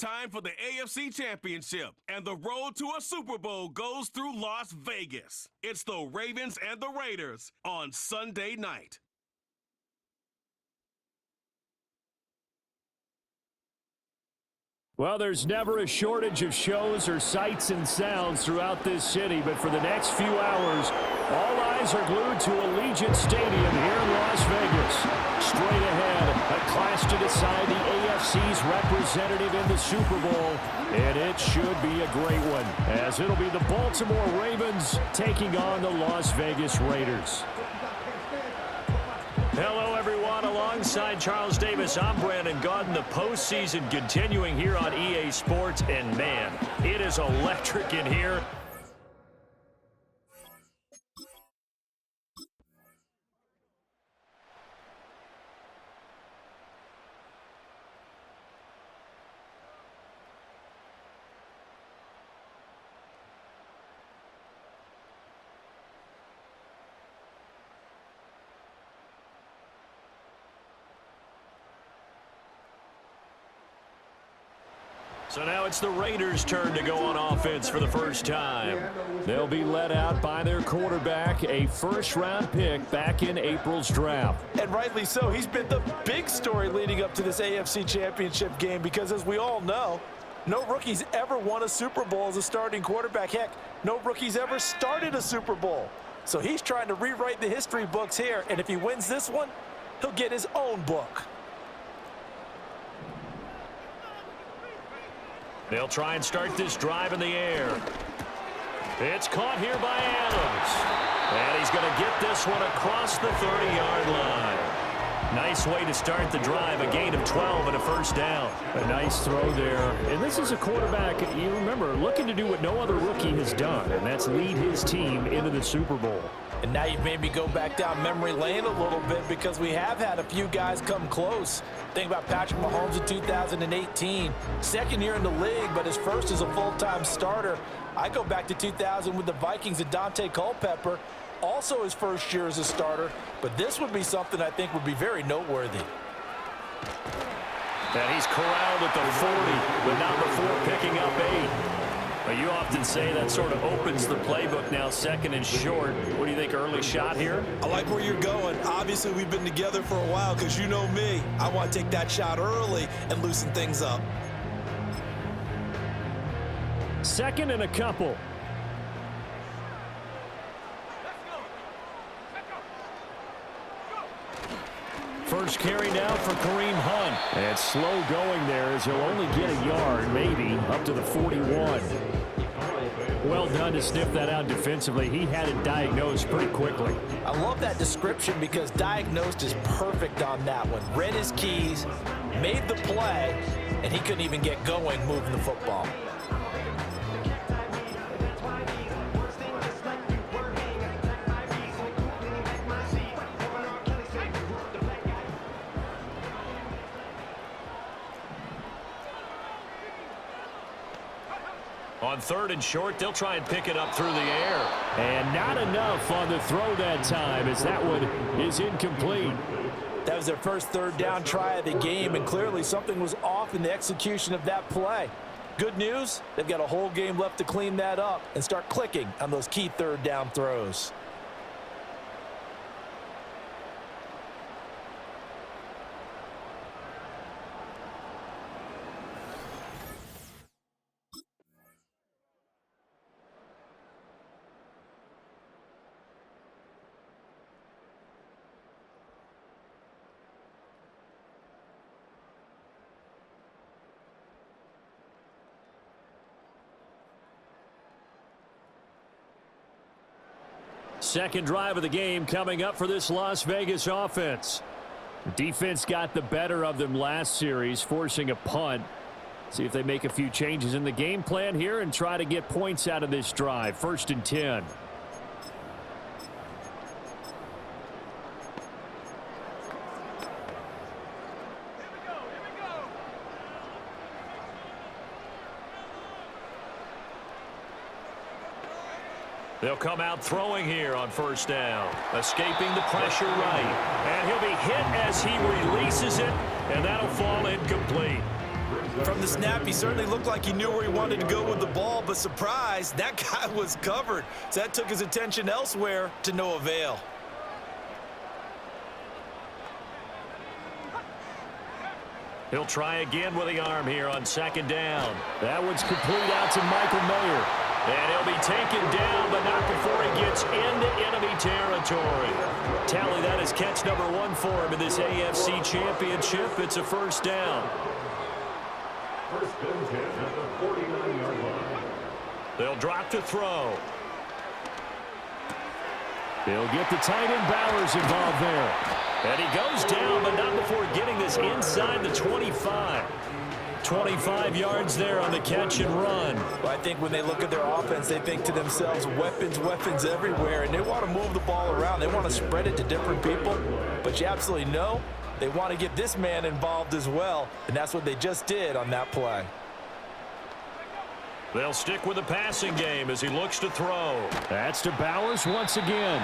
time for the AFC Championship, and the road to a Super Bowl goes through Las Vegas. It's the Ravens and the Raiders on Sunday night. Well, there's never a shortage of shows or sights and sounds throughout this city, but for the next few hours, all eyes are glued to Allegiant Stadium here in Las Vegas. Straight ahead, a clash to decide the AFC's representative in the Super Bowl, and it should be a great one, as it'll be the Baltimore Ravens taking on the Las Vegas Raiders. Hello, everyone. Alongside Charles Davis, I'm Brandon Gaudin. The postseason continuing here on EA Sports, and man, it is electric in here. So now it's the Raiders' turn to go on offense for the first time. They'll be led out by their quarterback, a first-round pick back in April's draft. And rightly so. He's been the big story leading up to this AFC Championship game because, as we all know, no rookie's ever won a Super Bowl as a starting quarterback. Heck, no rookie's ever started a Super Bowl. So he's trying to rewrite the history books here, and if he wins this one, he'll get his own book. They'll try and start this drive in the air. It's caught here by Adams. And he's going to get this one across the 30-yard line. Nice way to start the drive, a gain of 12 and a first down. A nice throw there. And this is a quarterback, you remember, looking to do what no other rookie has done, and that's lead his team into the Super Bowl. And now you've made me go back down memory lane a little bit because we have had a few guys come close. Think about Patrick Mahomes in 2018. Second year in the league, but his first as a full-time starter. I go back to 2000 with the Vikings and Dante Culpepper. Also his first year as a starter. But this would be something I think would be very noteworthy. And he's corralled at the 40, but not before picking up 8. Well, you often say that sort of opens the playbook now, second and short. What do you think, early shot here? I like where you're going. Obviously, we've been together for a while because you know me. I want to take that shot early and loosen things up. Second and a couple. First carry now for Kareem Hunt. And slow going there as he'll only get a yard, maybe, up to the 41. Well done to sniff that out defensively. He had it diagnosed pretty quickly. I love that description because diagnosed is perfect on that one. Read his keys, made the play, and he couldn't even get going moving the football. On third and short, they'll try and pick it up through the air. And not enough on the throw that time as that one is incomplete. That was their first third down try of the game, and clearly something was off in the execution of that play. Good news, they've got a whole game left to clean that up and start clicking on those key third down throws. Second drive of the game coming up for this Las Vegas offense. The defense got the better of them last series, forcing a punt. See if they make a few changes in the game plan here and try to get points out of this drive. First and 10. They'll come out throwing here on first down. Escaping the pressure right. And he'll be hit as he releases it, and that'll fall incomplete. From the snap, he certainly looked like he knew where he wanted to go with the ball, but surprise, that guy was covered. So that took his attention elsewhere to no avail. He'll try again with the arm here on second down. That one's complete out to Michael Mayer. And he'll be taken down, but not before he gets into enemy territory. Tally, that is catch number 1 for him in this AFC Championship. It's a first down. First and 10 at the 49-yard line. They'll drop to throw. They'll get the tight end Bowers involved there. And he goes down, but not before getting this inside the 25. 25 yards there on the catch and run. Well, I think when they look at their offense, they think to themselves, weapons, weapons everywhere, and they want to move the ball around. They want to spread it to different people, but you absolutely know they want to get this man involved as well, and that's what they just did on that play. They'll stick with the passing game as he looks to throw. That's to Bowers once again.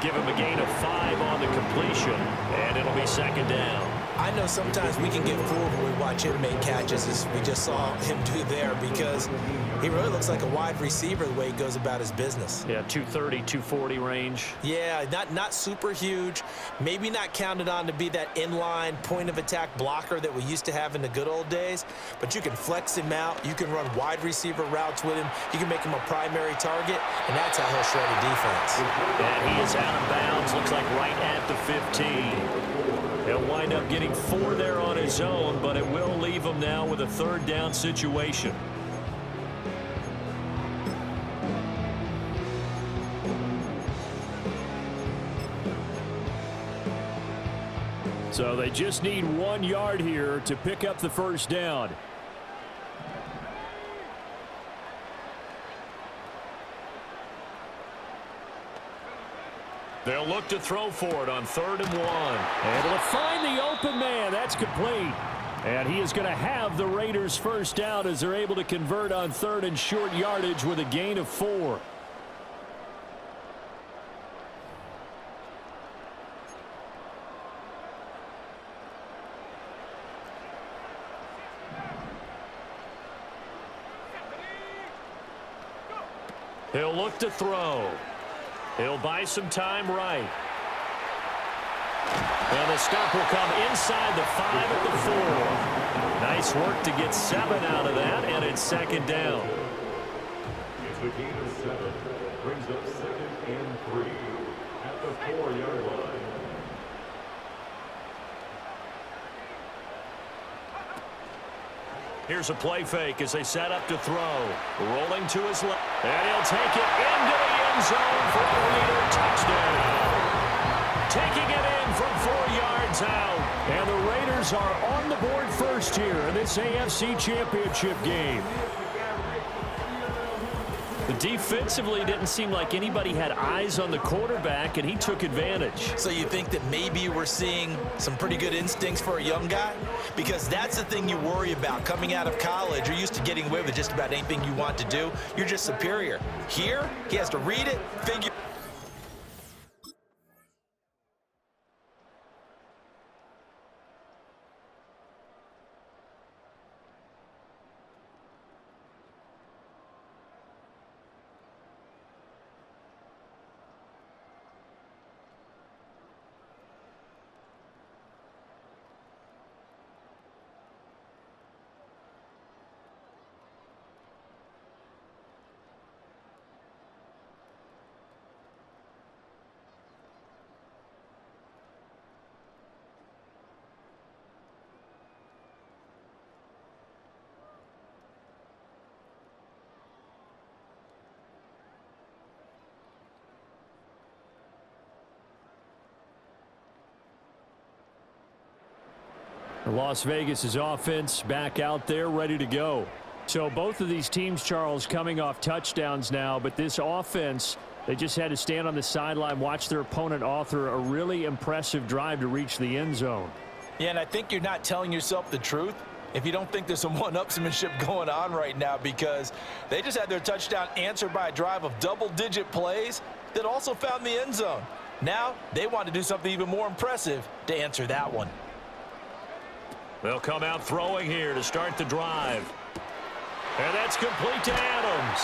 Give him a gain of 5 on the completion, and it'll be second down. I know sometimes we can get fooled when we watch him make catches, as we just saw him do there, because he really looks like a wide receiver the way he goes about his business. Yeah, 230, 240 range. Yeah, not super huge. Maybe not counted on to be that inline point-of-attack blocker that we used to have in the good old days, but you can flex him out. You can run wide receiver routes with him. You can make him a primary target, and that's how he'll shred a defense. And he is out of bounds, looks like right at the 15. He'll wind up getting 4 there on his own, but it will leave him now with a third down situation. So they just need 1 yard here to pick up the first down. They'll look to throw for it on 3rd and 1. And it'll find the open man. That's complete. And he is going to have the Raiders first down as they're able to convert on 3rd and short yardage with a gain of 4. He'll look to throw. He'll buy some time right. And the stop will come inside the 5 at the 4. Nice work to get 7 out of that, and it's second down. It's a gain of 7. Brings up 2nd and 3 at the 4-yard line. Here's a play fake as they set up to throw. Rolling to his left. And he'll take it into the end zone for a Raider touchdown. Taking it in from 4 yards out. And the Raiders are on the board first here in this AFC Championship game. Defensively, it didn't seem like anybody had eyes on the quarterback, and he took advantage. So you think that maybe we're seeing some pretty good instincts for a young guy? Because that's the thing you worry about coming out of college. You're used to getting away with just about anything you want to do. You're just superior. Here, he has to read it, figure. Las Vegas' offense back out there ready to go. So both of these teams, Charles, coming off touchdowns now, but this offense, they just had to stand on the sideline, watch their opponent author a really impressive drive to reach the end zone. Yeah, and I think you're not telling yourself the truth if you don't think there's some one-upsmanship going on right now, because they just had their touchdown answered by a drive of double-digit plays that also found the end zone. Now they want to do something even more impressive to answer that one. They'll come out throwing here to start the drive. And that's complete to Adams.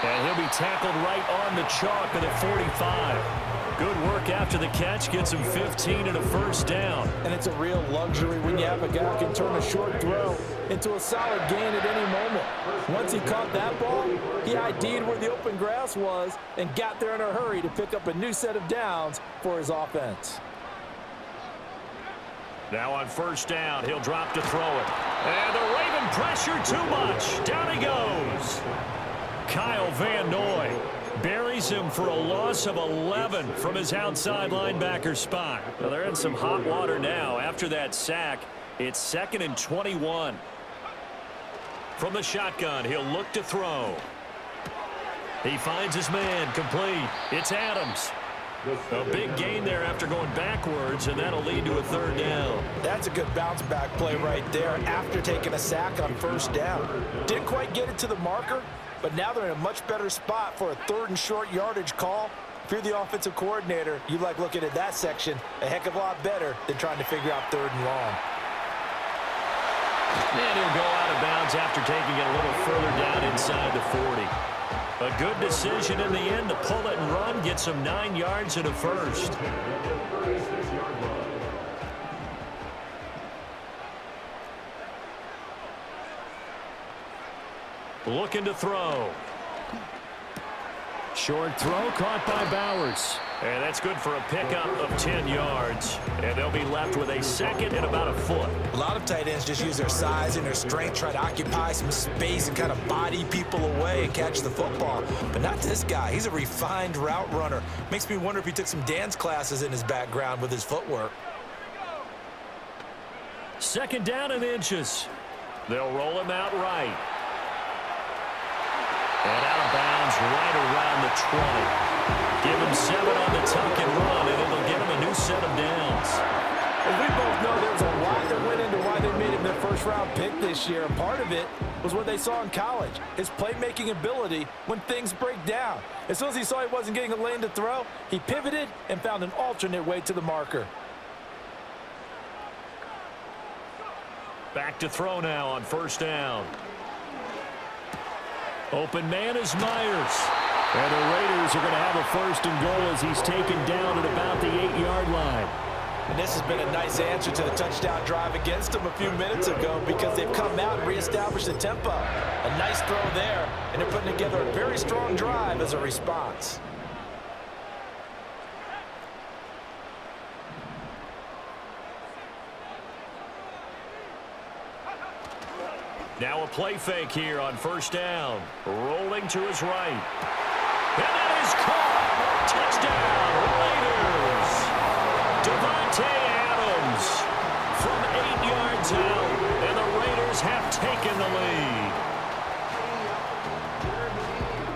And he'll be tackled right on the chalk at 45. Good work after the catch. Gets him 15 and a first down. And it's a real luxury when you have a guy who can turn a short throw into a solid gain at any moment. Once he caught that ball, he ID'd where the open grass was and got there in a hurry to pick up a new set of downs for his offense. Now on first down, he'll drop to throw it. And the Raven pressure too much. Down he goes. Kyle Van Noy buries him for a loss of 11 from his outside linebacker spot. Well, they're in some hot water now. After that sack, it's 2nd and 21. From the shotgun, he'll look to throw. He finds his man, complete. It's Adams. A big gain there after going backwards, and that'll lead to a 3rd down. That's a good bounce-back play right there after taking a sack on first down. Didn't quite get it to the marker, but now they're in a much better spot for a 3rd and short yardage call. If you're the offensive coordinator, you like looking at that section a heck of a lot better than trying to figure out 3rd and long. And he'll go out of bounds after taking it a little further down inside the 40. A good decision in the end to pull it and run, gets him 9 yards and a first. Looking to throw. Short throw caught by Bowers. And that's good for a pickup of 10 yards. And they'll be left with a 2nd and about a foot. A lot of tight ends just use their size and their strength, try to occupy some space and kind of body people away and catch the football. But not this guy. He's a refined route runner. Makes me wonder if he took some dance classes in his background with his footwork. 2nd down and inches. They'll roll him out right. And out of bounds right around the 20. Give him 7 on the tuck and run, and it'll give him a new set of downs. As we both know, there's a lot that went into why they made him their first-round pick this year, and part of it was what they saw in college, his playmaking ability when things break down. As soon as he saw he wasn't getting a lane to throw, he pivoted and found an alternate way to the marker. Back to throw now on first down. Open man is Myers. And the Raiders are going to have a 1st and goal as he's taken down at about the 8-yard line. And this has been a nice answer to the touchdown drive against them a few minutes ago because they've come out and reestablished the tempo. A nice throw there, and they're putting together a very strong drive as a response. Now a play fake here on first down. Rolling to his right. And that is caught. Touchdown, Raiders. Davante Adams from 8 yards out. And the Raiders have taken the lead.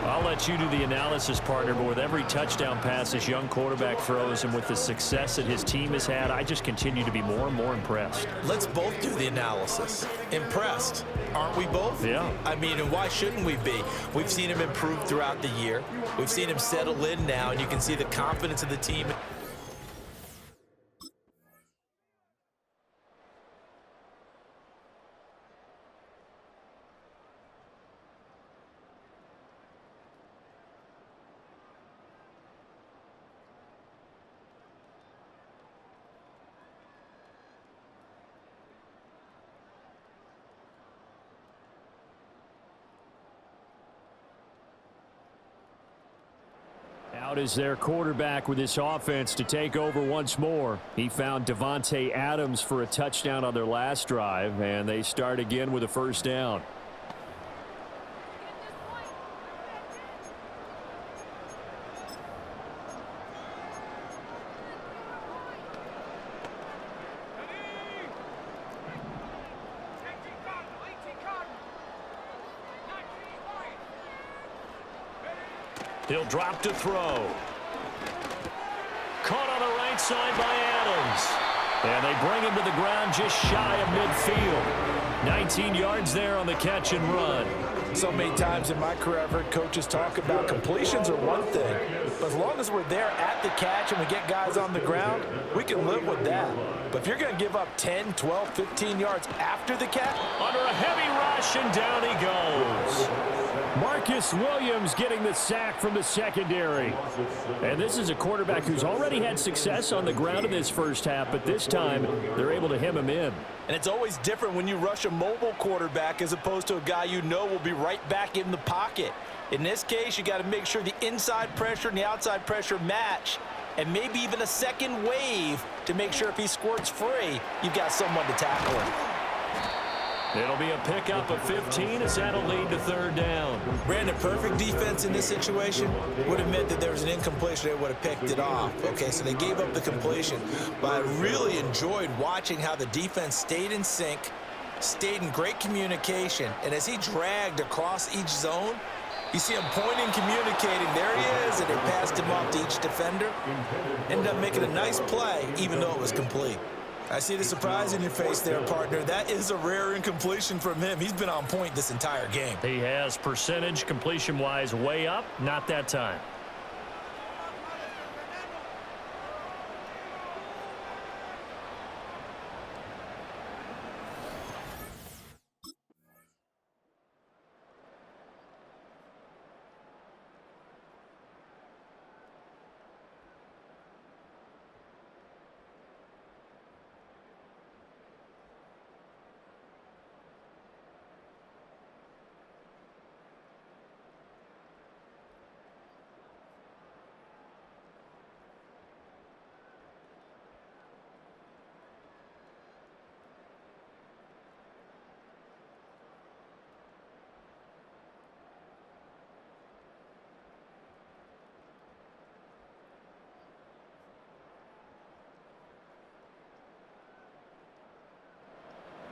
I'll let you do the analysis, partner, but with every touchdown pass this young quarterback throws and with the success that his team has had, I just continue to be more and more impressed. Let's both do the analysis. Impressed. Aren't we both? Yeah. I mean, and why shouldn't we be? We've seen him improve throughout the year. We've seen him settle in now, and you can see the confidence of the team. Out is their quarterback with this offense to take over once more. He found Davante Adams for a touchdown on their last drive, and they start again with a 1st down. He'll drop to throw. Caught on the right side by Adams. And they bring him to the ground just shy of midfield. 19 yards there on the catch and run. So many times in my career, I've heard coaches talk about completions are one thing, but as long as we're there at the catch and we get guys on the ground, we can live with that. But if you're going to give up 10, 12, 15 yards after the catch, under a heavy rush, and down he goes. Marcus Williams getting the sack from the secondary. And this is a quarterback who's already had success on the ground in this first half, but this time they're able to hem him in. and it's always different when you rush a mobile quarterback as opposed to a guy you know will be right back in the pocket. In this case, you got to make sure the inside pressure and the outside pressure match, and maybe even a second wave to make sure if he squirts free, you've got someone to tackle him. It'll be a pickup of 15 as that'll lead to third down. Brandon, perfect defense in this situation would have meant that there was an incompletion. They would have picked it off. Okay, so they gave up the completion. But I really enjoyed watching how the defense stayed in sync, stayed in great communication, and as he dragged across each zone, you see him pointing, communicating. There he is, and they passed him off to each defender. Ended up making a nice play, even though it was complete. I see the surprise in your face there, partner. That is a rare incompletion from him. He's been on point this entire game. He has percentage completion-wise way up, not that time.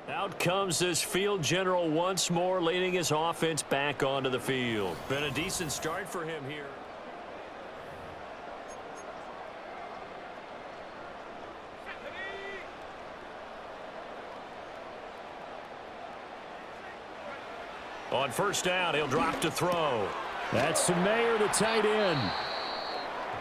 Out comes this field general once more, leading his offense back onto the field. Been a decent start for him here. On first down, he'll drop to throw. That's Mayer, the tight end.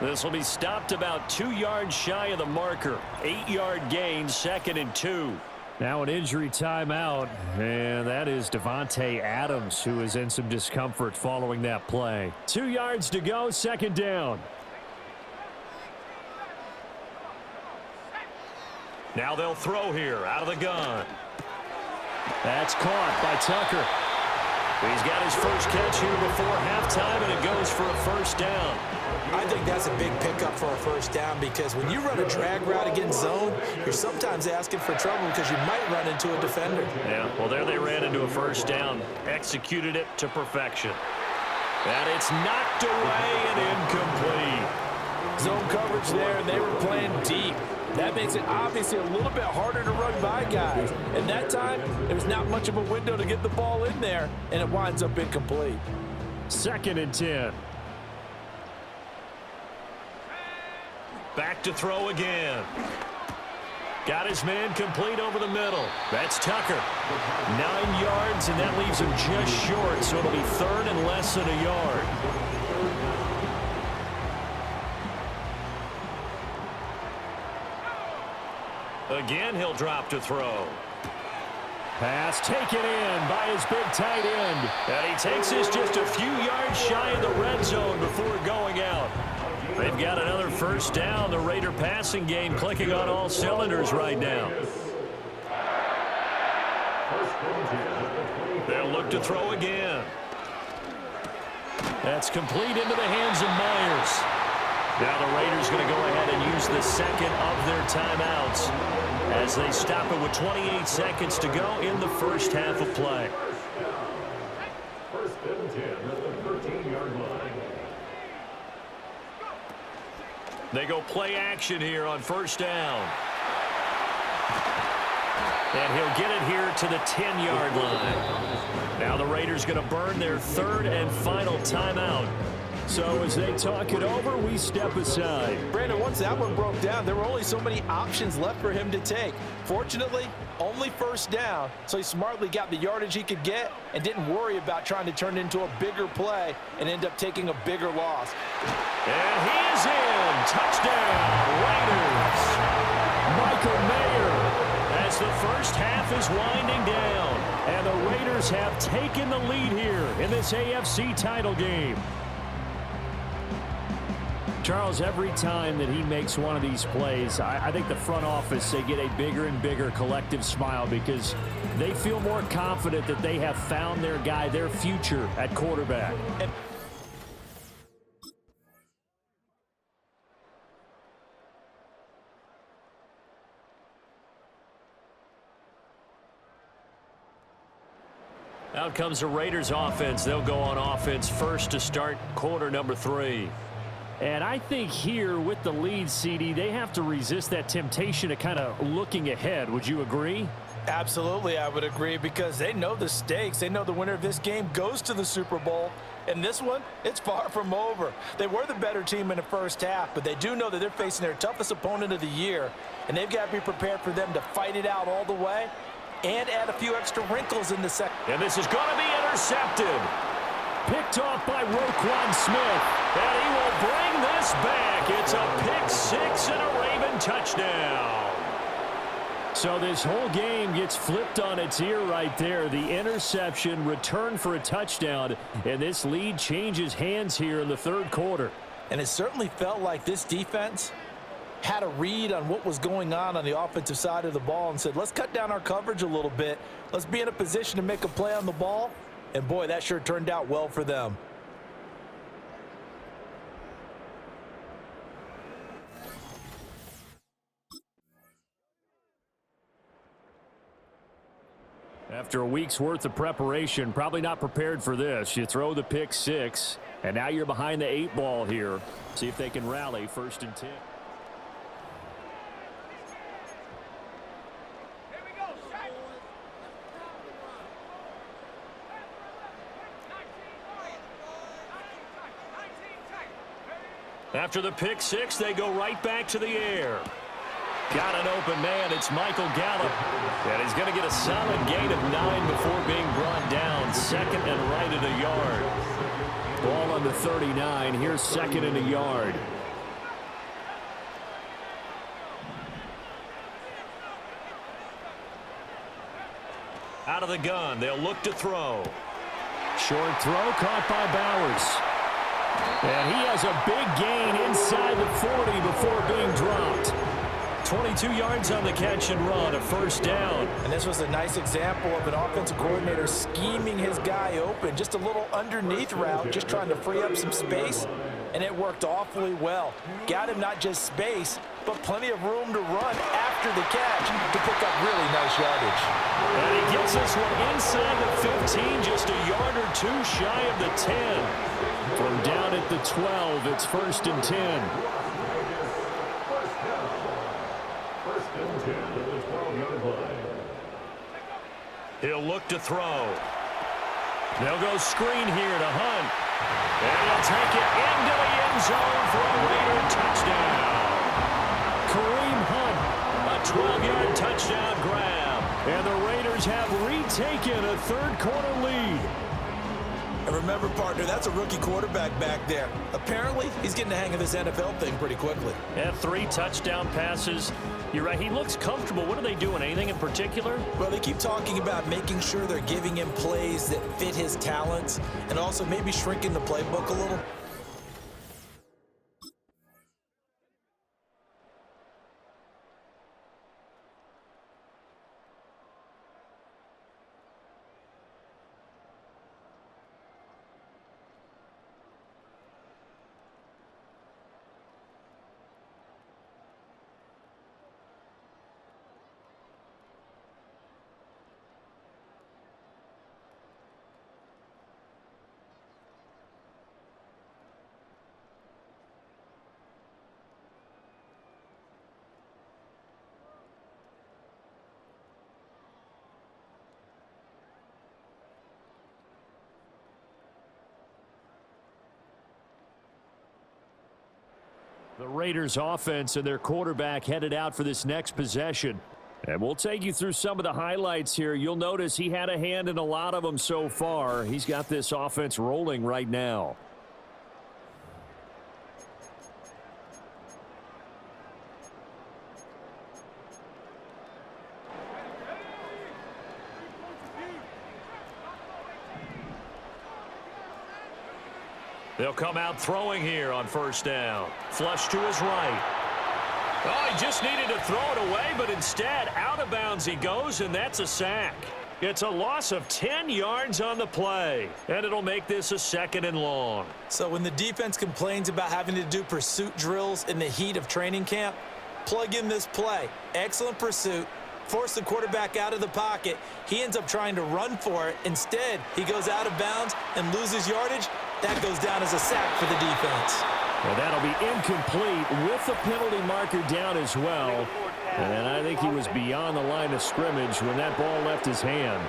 This will be stopped about 2 yards shy of the marker. 8-yard gain, 2nd and 2. Now an injury timeout, and that is Devontae Adams, who is in some discomfort following that play. 2 yards to go, 2nd down. Now they'll throw here out of the gun. That's caught by Tucker. He's got his first catch here before halftime, and it goes for a first down. I think that's a big pickup for a first down because when you run a drag route against zone, you're sometimes asking for trouble because you might run into a defender. Yeah, well, there they ran into a first down, executed it to perfection. And it's knocked away and incomplete. Zone coverage there, and they were playing deep. That makes it obviously a little bit harder to run by guys. And that time, there's not much of a window to get the ball in there, and it winds up incomplete. 2nd and 10. Back to throw again. Got his man complete over the middle. That's Tucker. 9 yards, and that leaves him just short, so it'll be 3rd and less than a yard. Again, he'll drop to throw. Pass taken in by his big tight end. And he takes this just a few yards shy of the red zone before going out. They've got another first down. The Raider passing game clicking on all cylinders right now. They'll look to throw again. That's complete into the hands of Myers. Now the Raiders going to go ahead and use the second of their timeouts as they stop it with 28 seconds to go in the first half of play. First and 10 at the 13-yard line. They go play action here on first down. And he'll get it here to the 10-yard line. Now the Raiders going to burn their 3rd and final timeout So as they talk it over, we step aside. Brandon, once that one broke down, there were only so many options left for him to take. Fortunately, only first down, so he smartly got the yardage he could get and didn't worry about trying to turn it into a bigger play and end up taking a bigger loss. And he is in. Touchdown, Raiders. Michael Mayer as the first half is winding down. And the Raiders have taken the lead here in this AFC title game. Charles, every time that he makes one of these plays, I think the front office, they get a bigger and bigger collective smile because they feel more confident that they have found their guy, their future at quarterback. Out comes the Raiders offense. They'll go on offense first to start quarter number 3. And I think here with the lead, CD, they have to resist that temptation of kind of looking ahead. Would you agree? Absolutely, I would agree, because they know the stakes. They know the winner of this game goes to the Super Bowl. And this one, it's far from over. They were the better team in the first half, but they do know that they're facing their toughest opponent of the year. And they've got to be prepared for them to fight it out all the way and add a few extra wrinkles in the second. And this is going to be intercepted. Picked off by Roquan Smith. And he will bring this back. It's a pick 6 and a Raven touchdown. So this whole game gets flipped on its ear right there. The interception, return for a touchdown, and this lead changes hands here in the third quarter. And it certainly felt like this defense had a read on what was going on the offensive side of the ball and said, let's cut down our coverage a little bit. Let's be in a position to make a play on the ball. And boy, that sure turned out well for them. After a week's worth of preparation, probably not prepared for this. You throw the pick 6, and now you're behind the 8 ball here. See if they can rally 1st and 10. After the pick 6, they go right back to the air. Got an open man. It's Michael Gallup. And he's going to get a solid gain of 9 before being brought down. 2nd and right at a yard. Ball on the 39. Here's 2nd and a yard. Out of the gun. They'll look to throw. Short throw caught by Bowers. And he has a big gain inside the 40 before being dropped. 22 yards on the catch and run, a 1st down. And this was a nice example of an offensive coordinator scheming his guy open. Just a little underneath route, just trying to free up some space. And it worked awfully well. Got him not just space, but plenty of room to run after the catch to pick up really nice yardage. And he gets this one inside the 15, just a yard or 2 shy of the 10. From down at the 12, it's 1st and 10. First and 10 at the 12-yard line. He'll look to throw. They'll go screen here to Hunt. And he'll take it into the end zone for a Raider touchdown. Kareem Hunt, a 12-yard touchdown grab. And the Raiders have retaken a third-quarter lead. And remember, partner, that's a rookie quarterback back there. Apparently, he's getting the hang of this NFL thing pretty quickly. Yeah, 3 touchdown passes. You're right, he looks comfortable. What are they doing? Anything in particular? Well, they keep talking about making sure they're giving him plays that fit his talents and also maybe shrinking the playbook a little. The Raiders offense and their quarterback headed out for this next possession. And we'll take you through some of the highlights here. You'll notice he had a hand in a lot of them so far. He's got this offense rolling right now. They'll come out throwing here on first down. Flush to his right. Oh, he just needed to throw it away, but instead, out of bounds he goes, and that's a sack. It's a loss of 10 yards on the play, and it'll make this a 2nd and long. So when the defense complains about having to do pursuit drills in the heat of training camp, plug in this play. Excellent pursuit. Force the quarterback out of the pocket. He ends up trying to run for it. Instead, he goes out of bounds and loses yardage. That goes down as a sack for the defense. Well, that'll be incomplete with the penalty marker down as well. And I think he was beyond the line of scrimmage when that ball left his hand.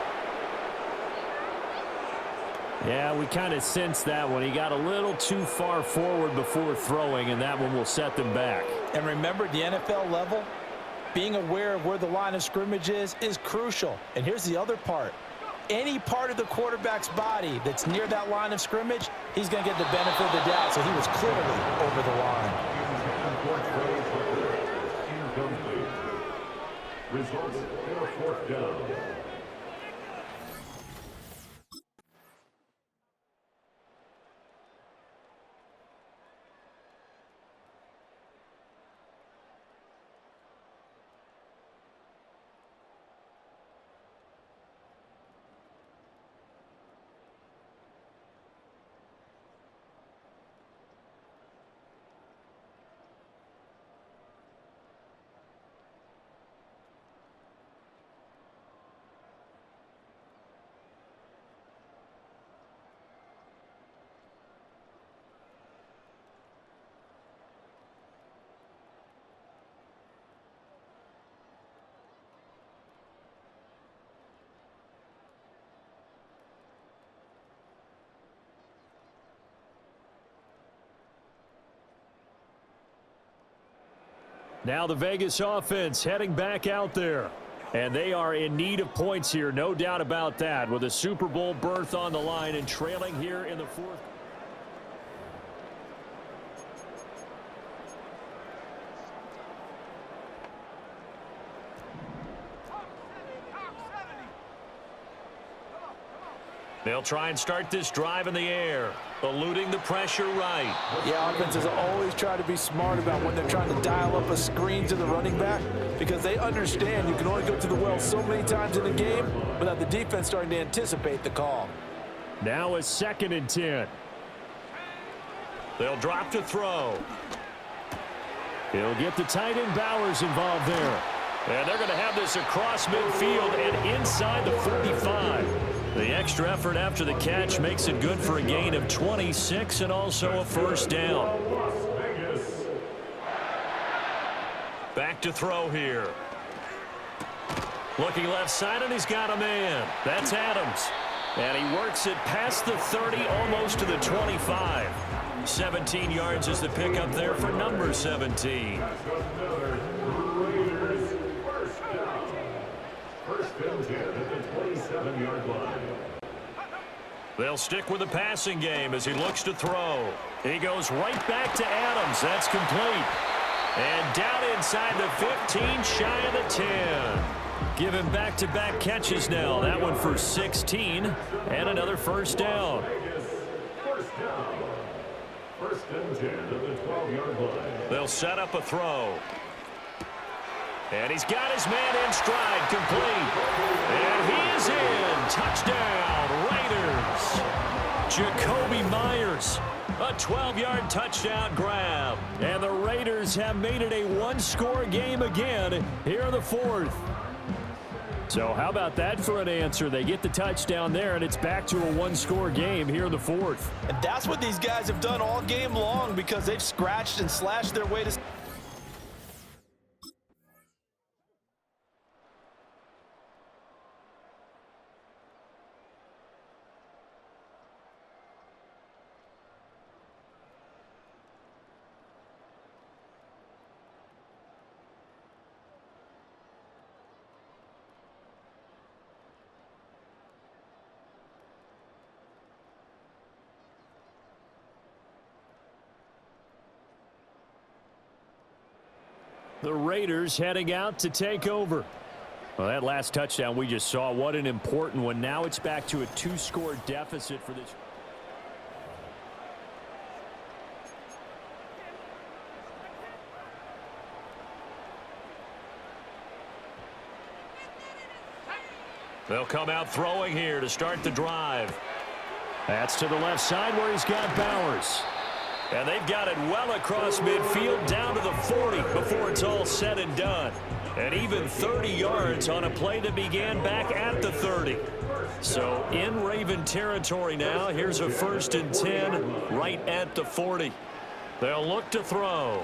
Yeah, we kind of sensed that one. He got a little too far forward before throwing, and that one will set them back. And remember, the NFL level, being aware of where the line of scrimmage is crucial. And here's the other part. Any part of the quarterback's body that's near that line of scrimmage, he's going to get the benefit of the doubt, so he was clearly over the line. Results in a 4th down. Now the Vegas offense heading back out there. And they are in need of points here, no doubt about that, with a Super Bowl berth on the line and trailing here in the 4th. They'll try and start this drive in the air, eluding the pressure right. Yeah, offenses always try to be smart about when they're trying to dial up a screen to the running back because they understand you can only go to the well so many times in a game without the defense starting to anticipate the call. Now a 2nd and 10. They'll drop to throw. He'll get the tight end Bowers involved there. And they're going to have this across midfield and inside the 45. The extra effort after the catch makes it good for a gain of 26 and also a 1st down. Back to throw here. Looking left side, and he's got a man. That's Adams. And he works it past the 30, almost to the 25. 17 yards is the pickup there for number 17. First and 10 at the 27-yard line. They'll stick with the passing game as he looks to throw. He goes right back to Adams. That's complete. And down inside the 15, shy of the 10. Give him back-to-back catches now. That one for 16 and another 1st down. First down. First and 10 at the 12-yard line. They'll set up a throw. And he's got his man in stride, complete. And he is in. Touchdown, Raiders. Jacoby Myers, a 12-yard touchdown grab. And the Raiders have made it a one-score game again here in the 4th. So how about that for an answer? They get the touchdown there, and it's back to a one-score game here in the 4th. And that's what these guys have done all game long because they've scratched and slashed their way to... The Raiders heading out to take over. Well, that last touchdown we just saw, what an important one. Now it's back to a 2-score deficit for this. They'll come out throwing here to start the drive. That's to the left side where he's got Bowers. And they've got it well across midfield down to the 40 before it's all said and done. And even 30 yards on a play that began back at the 30. So in Raven territory now. Here's a 1st and 10 right at the 40. They'll look to throw.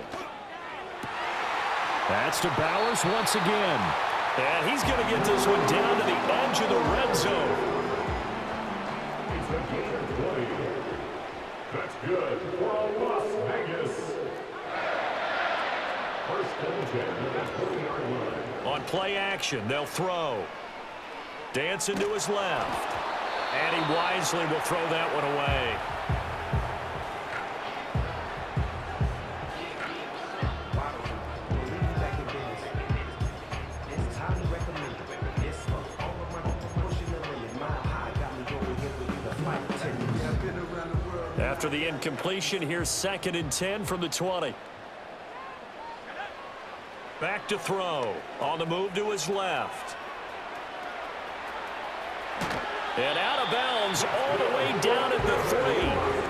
That's to Bowers once again. And he's going to get this one down to the edge of the red zone. It's a gain of 20. That's good for Las Vegas. 1st and 10 at the 40-yard line. On play action, they'll throw. Dancing to his left. And he wisely will throw that one away. After the incompletion, here's 2nd and 10 from the 20. Back to throw. On the move to his left. And out of bounds all the way down at the 3.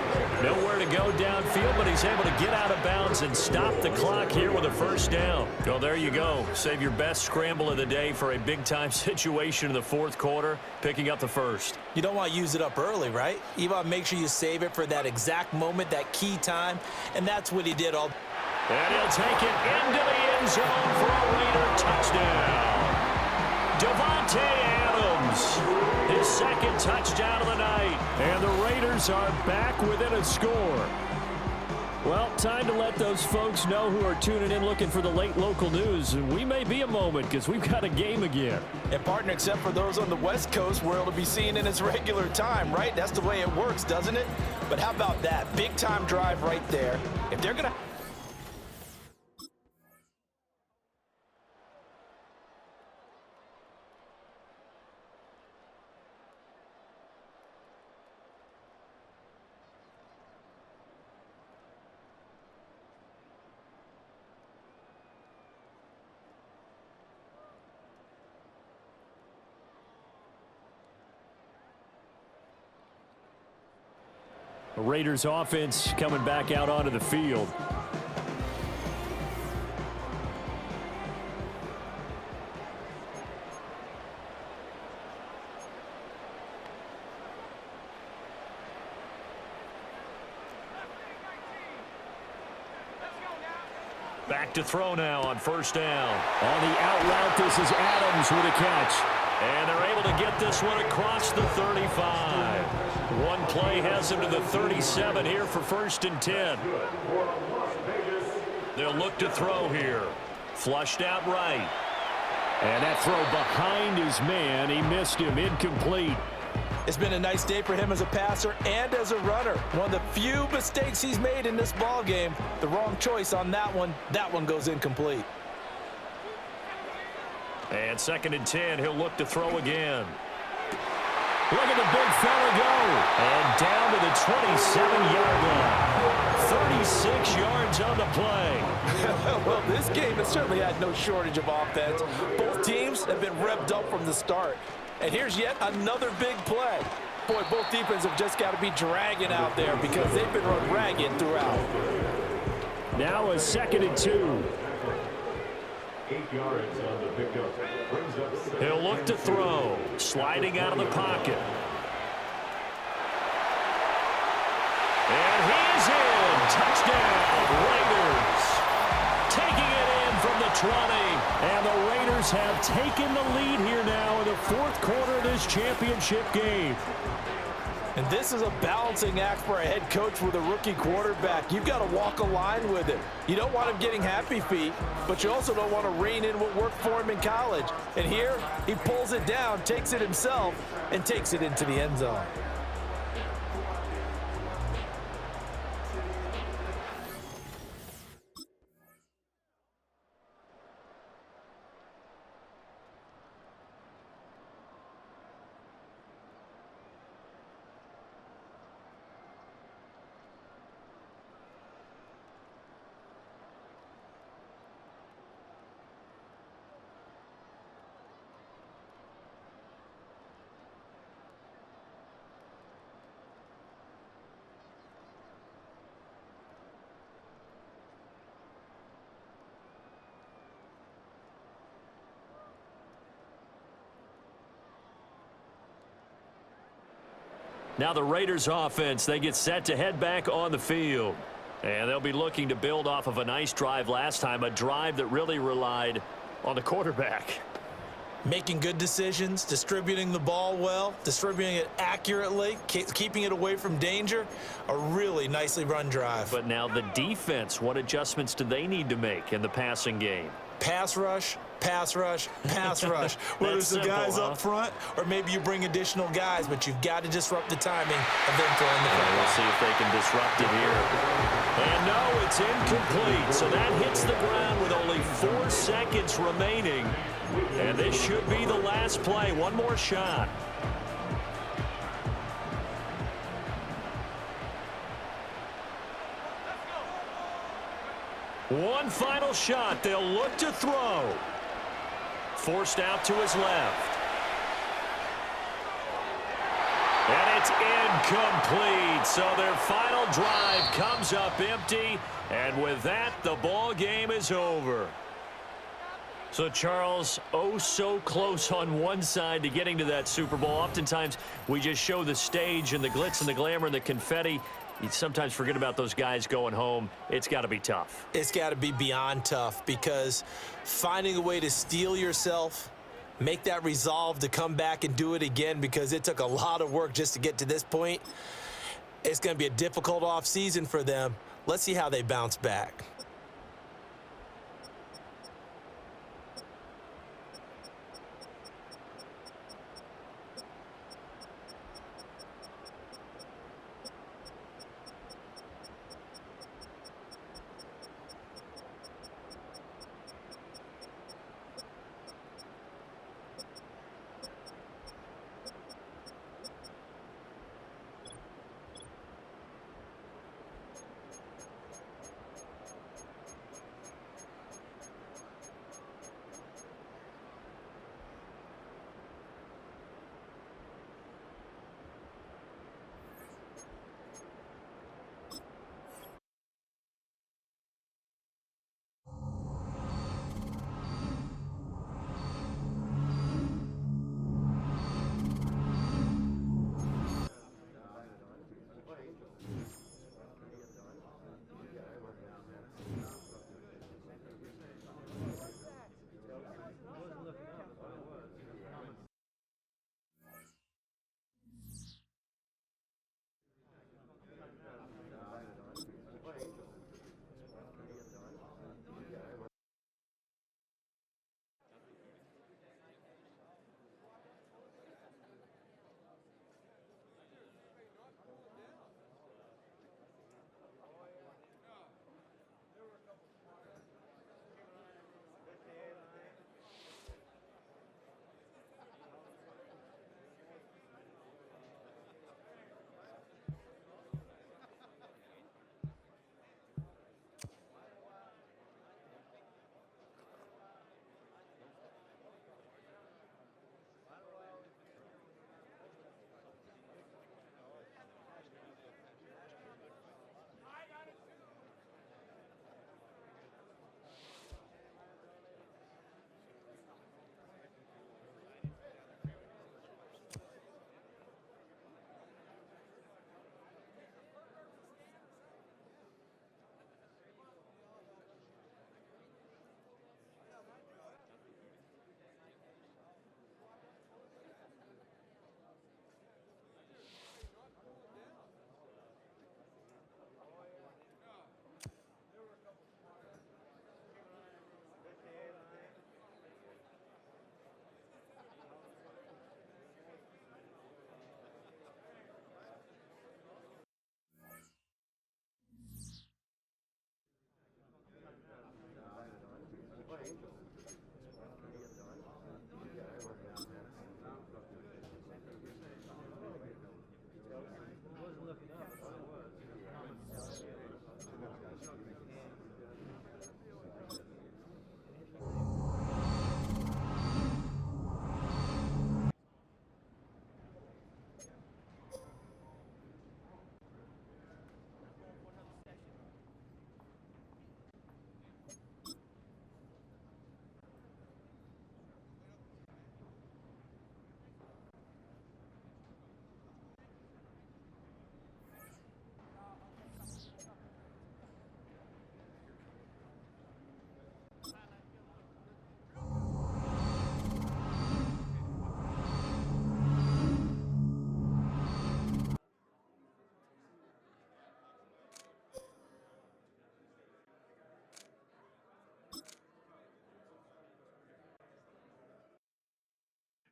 Nowhere to go downfield, but he's able to get out of bounds and stop the clock here with a 1st down. Well, there you go. Save your best scramble of the day for a big-time situation in the 4th quarter, picking up the 1st. You don't want to use it up early, right? You want to make sure you save it for that exact moment, that key time, and that's what he did all. And he'll take it into the end zone for a Raider touchdown. Devontae Adams, his 2nd touchdown of the night. And the Raiders are back within a score. Well, time to let those folks know who are tuning in looking for the late local news. We may be a moment because we've got a game again. And partner, except for those on the West Coast, where it'll be seen in its regular time, right? That's the way it works, doesn't it? But how about that? Big time drive right there. If they're going to... The Raiders offense coming back out onto the field. Back to throw now on 1st down. On the out route, this is Adams with a catch. And they're able to get this one across the 35. One play has him to the 37 here for 1st and 10. They'll look to throw here. Flushed out right. And that throw behind his man. He missed him. Incomplete. It's been a nice day for him as a passer and as a runner. One of the few mistakes he's made in this ball game. The wrong choice on that one. That one goes incomplete. And 2nd and 10, he'll look to throw again. Look at the big fella go. And down to the 27-yard line. 36 yards on the play. Well, this game has certainly had no shortage of offense. Both teams have been revved up from the start. And here's yet another big play. Boy, both defenses have just got to be dragging out there because they've been run ragged throughout. Now a 2nd and 2. 8 yards on the pickup. Brings up He'll look to throw. Sliding out of the pocket. And he's in. Touchdown, Raiders. Taking it in from the 20. And the Raiders have taken the lead here now in the 4th quarter of this championship game. And this is a balancing act for a head coach with a rookie quarterback. You've got to walk a line with him. You don't want him getting happy feet, but you also don't want to rein in what worked for him in college. And here, he pulls it down, takes it himself, and takes it into the end zone. Now the Raiders offense, they get set to head back on the field. And they'll be looking to build off of a nice drive last time, a drive that really relied on the quarterback. Making good decisions, distributing the ball well, distributing it accurately, keeping it away from danger. A really nicely run drive. But now the defense, what adjustments do they need to make in the passing game? Pass rush, pass rush, pass rush. Whether it's the guys up front or maybe you bring additional guys, but you've got to disrupt the timing of them throwing the football. We'll see if they can disrupt it here. And no, it's incomplete. So that hits the ground with only 4 seconds remaining. And this should be the last play. One more shot. One final shot. They'll look to throw. Forced out to his left. And it's incomplete. So their final drive comes up empty. And with that, the ball game is over. So, Charles, oh so close on one side to getting to that Super Bowl. Oftentimes, we just show the stage and the glitz and the glamour and the confetti. You sometimes forget about those guys going home. It's got to be tough. It's got to be beyond tough because finding a way to steel yourself, make that resolve to come back and do it again because it took a lot of work just to get to this point. It's going to be a difficult offseason for them. Let's see how they bounce back.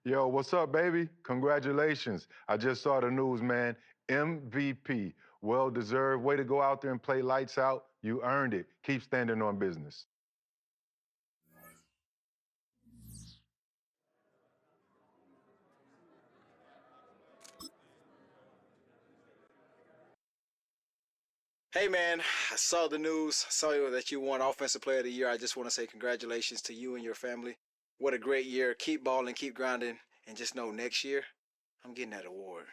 Yo, what's up, baby? Congratulations. I just saw the news, man. MVP. Well deserved. Way to go out there and play lights out. You earned it. Keep standing on business. Hey man, I saw the news, saw that you won Offensive Player of the Year. I just want to say congratulations to you and your family. What a great year. Keep balling, keep grinding, and just know next year I'm getting that award.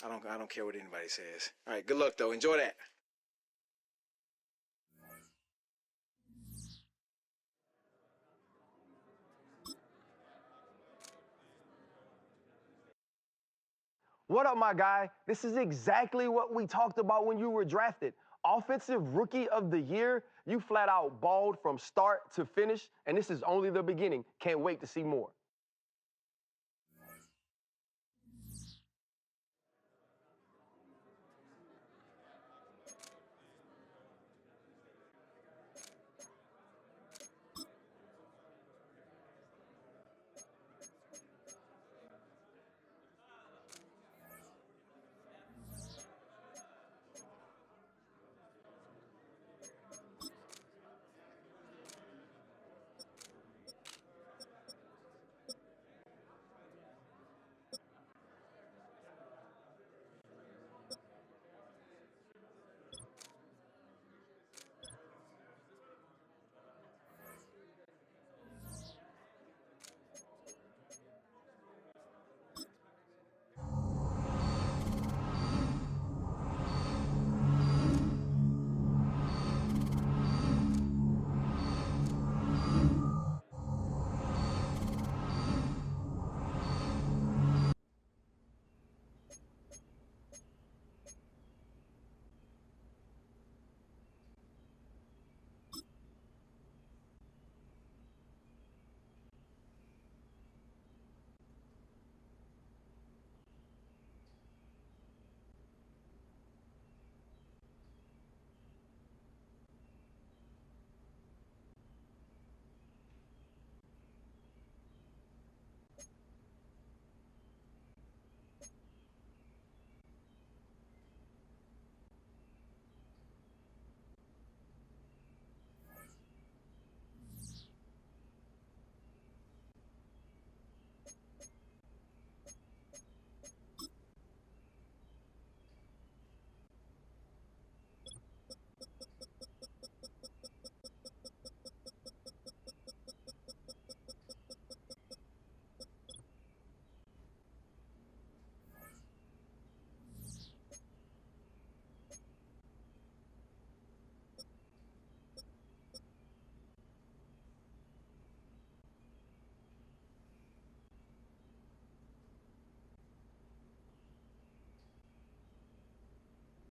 I don't care what anybody says. All right, good luck though. Enjoy that. What up, my guy? This is exactly what we talked about when you were drafted. Offensive Rookie of the Year, you flat out balled from start to finish, and this is only the beginning. Can't wait to see more.